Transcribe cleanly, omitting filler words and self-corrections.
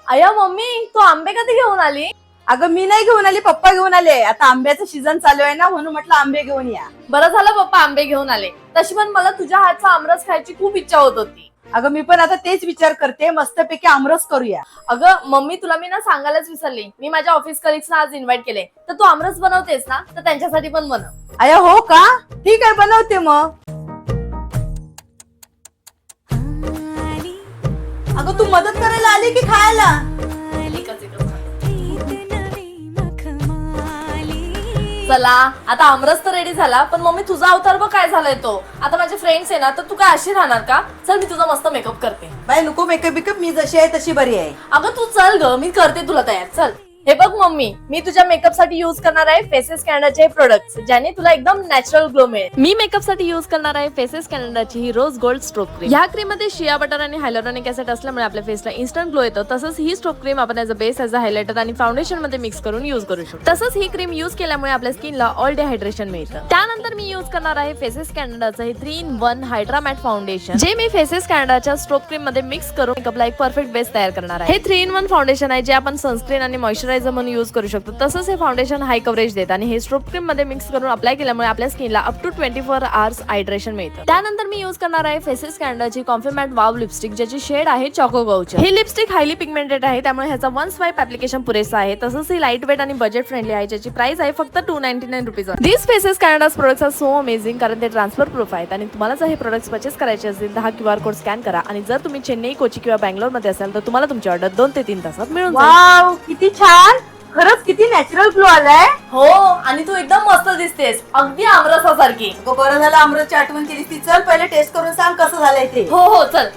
अय्या मम्मी, तू आंबे कधी घेऊन आली? अगं मी नाही घेऊन आली, पप्पा घेऊन आले. आता आंब्याचं सीझन चालू आहे ना, म्हणून म्हटलं आंबे घेऊन या. बरं झालं पप्पा आंबे घेऊन आले. तशी पण मला तुझ्या हातचा आमरस खायची खूप इच्छा होत होती. अगं मी पण आता तेच विचार करते, मस्तपैकी आमरस करूया. अगं मम्मी, तुला मी ना सांगायलाच विसरली. मी माझ्या ऑफिस कलिग्सना आज इन्व्हाइट केले. तर तू आमरस बनवतेस ना, तर त्यांच्यासाठी पण बनव. अया हो का? ठीक आहे, बनवते मग. अगं तू मदत करायला आली की खायला? चला आता आमरस तर रेडी झाला, पण मम्मी तुझा अवतार बघ काय झालाय तो. आता माझे फ्रेंड्स आहे ना, तर तू काय अशी राहणार का? चल मी तुझा मस्त मेकअप करते. बाय नको मेकअप बिकअप, मी जशी आहे तशी बरी आहे. अगं तू चल ग, मी करते तुला तयार. चल हे बघ मम्मी, मी तुझ्या मेकअप साठी युज करणार आहे फेसेस कॅनडाचे प्रोडक्ट्स, ज्याने तुला एकदम नॅचरल ग्लो मिळेल. मी मेकअप साठी युज करणार आहे फेसेस कॅनडाची ही रोज गोल्ड स्ट्रोक क्रीम. या क्रीम मध्ये शिया बटर आणि हायलोरॉनिक ऍसिड असल्यामुळे आपल्या फेसला इन्स्टंट ग्लो येतो. तसंच ही स्ट्रोक क्रीम आपण as a base, as a highlighter आणि फाउंडेशन मध्ये मिक्स करून युज करू शकतो. तसंच ही क्रीम युज केल्यामुळे आपल्या स्किनला ऑल डे हायड्रेशन मिळतं. त्यानंतर मी युज करणार आहे फेसेस कॅनडाचं हे 3-in-1 हायड्रा मॅट फाउंडेशन, जे मी फेसेस कॅनडाच्या स्ट्रोक क्रीम मध्ये मिक्स करून मेकअपला एक परफेक्ट बेस तयार करणार आहे. हे 3-in-1 फाउंडेशन आहे, जे आपण सनस्क्रीन आणि मॉइश्चरायझर म्हणून युज करू शकतो. तसंच हे फाउंडेशन हाय कव्हरेज देत आणि हे स्ट्रोक क्रीम मध्ये मिक्स करून अप्लाय केल्यामुळे आपल्या स्किनला अप टू 24 आवर्स हायड्रेशन मिळतं. त्यानंतर मी युज करणार आहे फेसेस कॅनडाची कॉम्फी मॅट वाव लिपस्टिक, ज्याची शेड आहे चॉको गाउचर. ही लिपस्टिक हायली पिगमेंटेड आहे, त्यामुळे ह्याचा वन स्वाइप ऍप्लिकेशन पुरेसा आहे. तसंच ही लाईट वेट आणि बजेट फ्रेंडली आहे, ज्याची प्राइस आहे फक्त $299. This Faces Canada's products are so amazing, कारण ते ट्रान्सफर प्रूफ आहेत. आणि तुम्हाला जर हे प्रोडक्ट्स परचेस करायचे असतील तर हा QR कोड स्कॅन करा. आणि जर तुम्ही चेन्नई, कोची किंवा बँगलोर मध्ये असाल तर तुम्हाला तुमची ऑर्डर 2 ते 3 तासात मिळून जाईल. वाव, किती छान. खरंच किती नॅचरल ग्लो आलाय. हो, आणि तू एकदम मस्त दिसतेस, अगदी आमरसासारखी. बरं झालं आमरसची आठवण केली ती. चल पहिले टेस्ट करून सांग कसं झालंय ते. हो हो चल.